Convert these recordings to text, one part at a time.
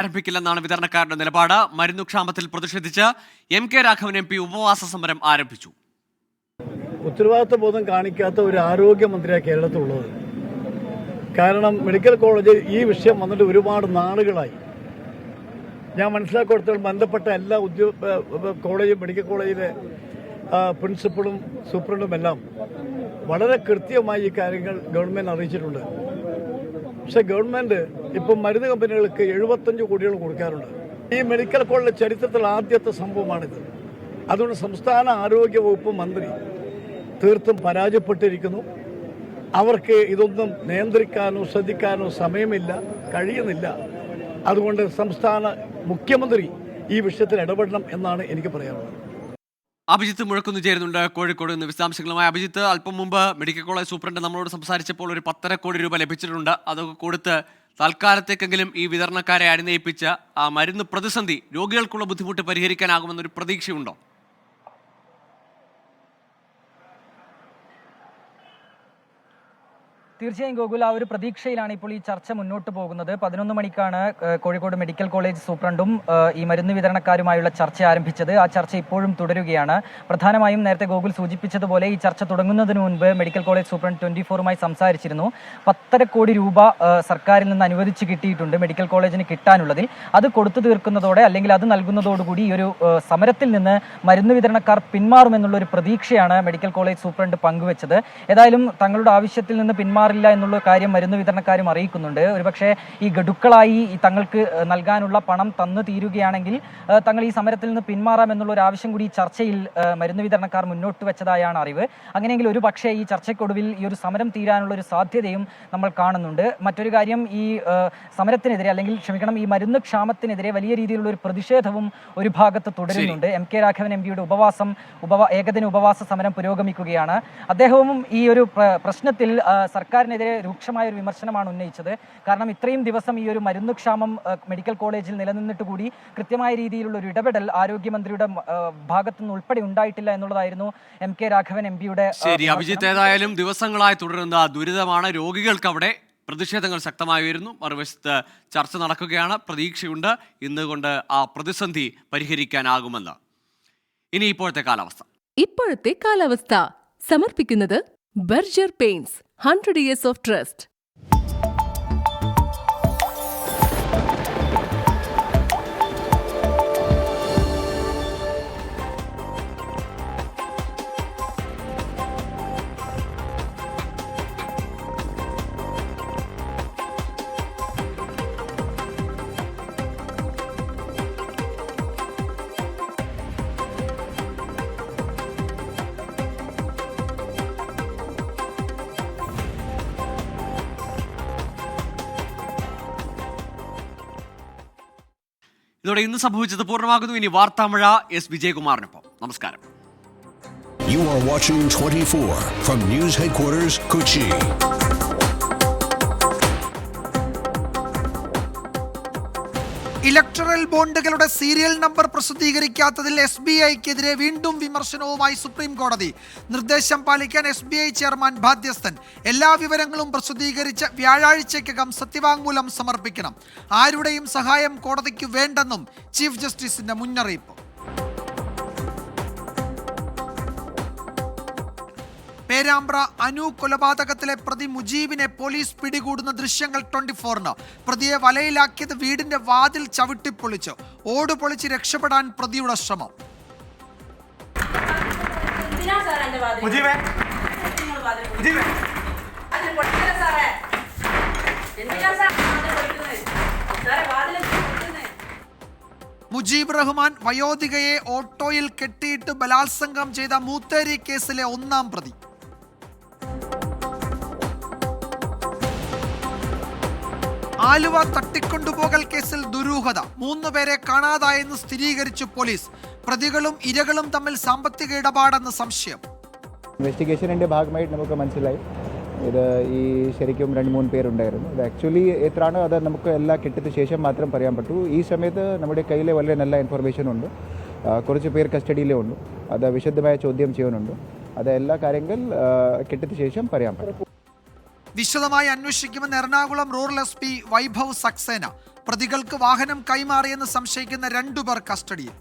ആരംഭിക്കില്ലെന്നാണ് വിതരണക്കാരുടെ നിലപാട്. മരുന്നുക്ഷാമത്തിൽ പ്രതിഷേധിച്ച് MK Raghavan MP ഉപവാസ സമരം ആരംഭിച്ചു. ഉത്തരവാദിത്വ ബോധം കാണിക്കാത്ത ഒരു ആരോഗ്യമന്ത്രിയാണ് കേരളത്തിലുള്ളത്. കാരണം മെഡിക്കൽ കോളേജിൽ ഈ വിഷയം വന്നിട്ട് ഒരുപാട് നാളുകളായി. ഞാൻ മനസ്സിലാക്കിയെടുത്തോളം ബന്ധപ്പെട്ട എല്ലാ മെഡിക്കൽ കോളേജിലെ പ്രിൻസിപ്പളും സൂപ്രണ്ടും എല്ലാം വളരെ കൃത്യമായി ഈ കാര്യങ്ങൾ ഗവൺമെന്റ് അറിയിച്ചിട്ടുണ്ട്. പക്ഷെ ഗവൺമെന്റ് ഇപ്പം മരുന്ന് കമ്പനികൾക്ക് 75 കോടികൾ കൊടുക്കാറുണ്ട്. ഈ മെഡിക്കൽ കോളേജിലെ ചരിത്രത്തിൽ ആദ്യത്തെ സംഭവമാണിത്. അതുകൊണ്ട് സംസ്ഥാന ആരോഗ്യ വകുപ്പ് മന്ത്രി തീർത്തും പരാജയപ്പെട്ടിരിക്കുന്നു. അവർക്ക് ഇതൊന്നും നിയന്ത്രിക്കാനോ ശ്രദ്ധിക്കാനോ സമയമില്ല, കഴിയുന്നില്ല. അതുകൊണ്ട് സംസ്ഥാന മുഖ്യമന്ത്രി ഈ വിഷയത്തിൽ ഇടപെടണം എന്നാണ് എനിക്ക് പറയാനുള്ളത്. അഭിജിത്ത് മുഴക്കുന്ന് ചേരുന്നുണ്ട് കോഴിക്കോട് നിന്ന് വിശദാംശങ്ങളുമായി. അഭിജിത്ത്, അല്പം മുമ്പ് മെഡിക്കൽ കോളേജ് സൂപ്രണ്ട് നമ്മളോട് സംസാരിച്ചപ്പോൾ ഒരു 1.5 കോടി രൂപ ലഭിച്ചിട്ടുണ്ട്. അതൊക്കെ കൊടുത്ത് തൽക്കാലത്തേക്കെങ്കിലും ഈ വിതരണക്കാരെ അനുനയിപ്പിച്ച ആ മരുന്ന് പ്രതിസന്ധി, രോഗികൾക്കുള്ള ബുദ്ധിമുട്ട് പരിഹരിക്കാനാകുമെന്നൊരു പ്രതീക്ഷയുണ്ടോ? തീർച്ചയായും ഗോകുൽ, ആ ഒരു പ്രതീക്ഷയിലാണ് ഇപ്പോൾ ഈ ചർച്ച മുന്നോട്ട് പോകുന്നത്. 11 മണിക്കാണ് കോഴിക്കോട് മെഡിക്കൽ കോളേജ് സൂപ്രണ്ടും ഈ മരുന്ന് വിതരണക്കാരുമായുള്ള ചർച്ച ആരംഭിച്ചത്. ആ ചർച്ച ഇപ്പോഴും തുടരുകയാണ്. പ്രധാനമായും നേരത്തെ ഗോകുൽ സൂചിപ്പിച്ചതുപോലെ ഈ ചർച്ച തുടങ്ങുന്നതിന് മുൻപ് മെഡിക്കൽ കോളേജ് സൂപ്രണ്ട് 24 സംസാരിച്ചിരുന്നു. 1.5 കോടി രൂപ സർക്കാരിൽ നിന്ന് അനുവദിച്ച് കിട്ടിയിട്ടുണ്ട് മെഡിക്കൽ കോളേജിന് കിട്ടാനുള്ളതിൽ. അത് കൊടുത്തു തീർക്കുന്നതോടെ അല്ലെങ്കിൽ അത് നൽകുന്നതോടുകൂടി ഈ ഒരു സമരത്തിൽ നിന്ന് മരുന്ന് വിതരണക്കാർ പിന്മാറുമെന്നുള്ളൊരു പ്രതീക്ഷയാണ് മെഡിക്കൽ കോളേജ് സൂപ്രണ്ട് പങ്കുവച്ചത്. ഏതായാലും തങ്ങളുടെ ആവശ്യത്തിൽ നിന്ന് പിന്മാറില്ല എന്നുള്ള കാര്യം മരുന്ന് വിതരണക്കാരും അറിയിക്കുന്നുണ്ട്. ഒരുപക്ഷെ ഈ ഗഡുക്കളായി തങ്ങൾക്ക് നൽകാനുള്ള പണം തന്നു തീരുകയാണെങ്കിൽ തങ്ങൾ ഈ സമരത്തിൽ നിന്ന് പിന്മാറാമെന്നുള്ള ഒരു ആവശ്യം കൂടി ഈ ചർച്ചയിൽ മരുന്ന് വിതരണക്കാർ മുന്നോട്ട് വെച്ചതായാണ് അറിവ്. അങ്ങനെയെങ്കിൽ ഒരു പക്ഷേ ഈ ചർച്ചയ്ക്കൊടുവിൽ ഈ ഒരു സമരം തീരാനുള്ള ഒരു സാധ്യതയും നമ്മൾ കാണുന്നുണ്ട്. മറ്റൊരു കാര്യം, ഈ സമരത്തിനെതിരെ അല്ലെങ്കിൽ ഈ മരുന്ന് ക്ഷാമത്തിനെതിരെ വലിയ രീതിയിലുള്ള ഒരു പ്രതിഷേധവും ഒരു ഭാഗത്ത് തുടരുന്നുണ്ട്. MK രാഘവൻ MPയുടെ ഏകദിന ഉപവാസ സമരം പുരോഗമിക്കുകയാണ്. അദ്ദേഹവും ഈ ഒരു പ്രശ്നത്തിൽ സർക്കാരിനെതിരെ രൂക്ഷമായ ഒരു വിമർശനമാണ് ഉന്നയിച്ചത്. കാരണം ഇത്രയും ദിവസം ഈ ഒരു മരുന്ന് ക്ഷാമം മെഡിക്കൽ കോളേജിൽ നിലനിന്നിട്ട് കൂടി കൃത്യമായ രീതിയിലുള്ള ഒരു ഇടപെടൽ ആരോഗ്യമന്ത്രിയുടെ ഭാഗത്തുനിന്ന് ഉൾപ്പെടെ ഉണ്ടായിട്ടില്ല എന്നുള്ളതായിരുന്നു MK രാഘവൻ MPയുടെ. ശരി അഭിജിത്ത്, ഏതായാലും ദിവസങ്ങളായി തുടരുന്ന ദുരിതമാണ്. രോഗികൾക്ക് അവിടെ പ്രതിഷേധങ്ങൾ ശക്തമായി വരുന്നു. മറുവശത്ത് ചർച്ച നടക്കുകയാണ്. പ്രതീക്ഷയുണ്ട് ഇന്നുകൊണ്ട് ആ പ്രതിസന്ധി പരിഹരിക്കാനാകുമെന്ന്. ഇനി ഇപ്പോഴത്തെ കാലാവസ്ഥ സമർപ്പിക്കുന്നത് Berger paints 100 years of trust. ഇതോടെ ഇന്ന് സംഭവിച്ചത് പൂർണ്ണമാകുന്നു. ഇനി വാർത്താമഴ എസ് വിജയകുമാറിനൊപ്പം. നമസ്കാരം. You are watching 24 from News Headquarters, Kochi. Electoral ബോണ്ടുകളുടെ സീരിയൽ നമ്പർ പ്രസിദ്ധീകരിക്കാത്തതിൽ SBIക്കെതിരെ വീണ്ടും വിമർശനവുമായി സുപ്രീം കോടതി. നിർദ്ദേശം പാലിക്കാൻ SBI ചെയർമാൻ ബാധ്യസ്ഥൻ. എല്ലാ വിവരങ്ങളും പ്രസിദ്ധീകരിച്ച് വ്യാഴാഴ്ചയ്ക്കകം സത്യവാങ്മൂലം സമർപ്പിക്കണം. ആരുടെയും സഹായം കോടതിക്ക് വേണ്ടെന്നും ചീഫ് ജസ്റ്റിസിന്റെ മുന്നറിയിപ്പ്. പേരാമ്പ്ര അനു കൊലപാതകത്തിലെ പ്രതി മുജീബിനെ പോലീസ് പിടികൂടുന്ന ദൃശ്യങ്ങൾ 24-ന്. പ്രതിയെ വലയിലാക്കിയത് വീടിന്റെ വാതിൽ ചവിട്ടിപ്പൊളിച്ച്. ഓട് പൊളിച്ച് രക്ഷപ്പെടാൻ പ്രതിയുടെ ശ്രമം. മുജീബ് റഹ്മാൻ വയോധികയെ ഓട്ടോയിൽ കെട്ടിയിട്ട് ബലാത്സംഗം ചെയ്ത മൂത്തേരി കേസിലെ 1-ാം പ്രതി. ആലുവ തട്ടിക്കൊണ്ടുപോകൽ കേസിൽ ദുരൂഹത. 3 പേരെ കാണാതായെന്ന് സ്ഥിരീകരിച്ചു പോലീസ്. പ്രതികളും ഇരകളും തമ്മിൽ സാമ്പത്തിക ഇടപാടെന്ന് സംശയം. ഇൻവെസ്റ്റിഗേഷൻ്റെ ഭാഗമായിട്ട് നമുക്ക് മനസ്സിലായി ഇത് ഈ ശരിക്കും 2-3 പേരുണ്ടായിരുന്നു. ഇത് ആക്ച്വലി എത്രയാണ് അത് നമുക്ക് എല്ലാം കിട്ടിയ ശേഷം മാത്രം പറയാൻ പറ്റൂ. ഈ സമയത്ത് നമ്മുടെ കയ്യിൽ വളരെ നല്ല ഇൻഫർമേഷൻ ഉണ്ട്. കുറച്ച് പേർ കസ്റ്റഡിയിലേ ഉണ്ട്. അത് വിശദമായ ചോദ്യം ചെയ്യാനുണ്ട്. അത് എല്ലാ കാര്യങ്ങൾ കിട്ടിയ ശേഷം പറയാൻ പറ്റും. വിശദമായി അന്വേഷിക്കുമെന്ന് എറണാകുളം റൂറൽ SP വൈഭവ് സക്സേന. പ്രതികൾക്ക് വാഹനം കൈമാറിയെന്ന് സംശയിക്കുന്ന 2 പേർ കസ്റ്റഡിയിൽ.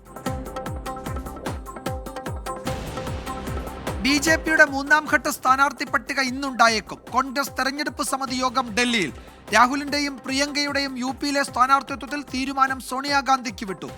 BJPയുടെ 3ാം ഘട്ട സ്ഥാനാർത്ഥി പട്ടിക ഇന്നുണ്ടായേക്കും. കോൺഗ്രസ് തെരഞ്ഞെടുപ്പ് സമിതി യോഗം ഡൽഹിയിൽ. രാഹുലിന്റെയും പ്രിയങ്കയുടെയും UPയിലെ സ്ഥാനാർത്ഥിത്വത്തിൽ തീരുമാനം സോണിയാഗാന്ധിക്ക് വിട്ടു.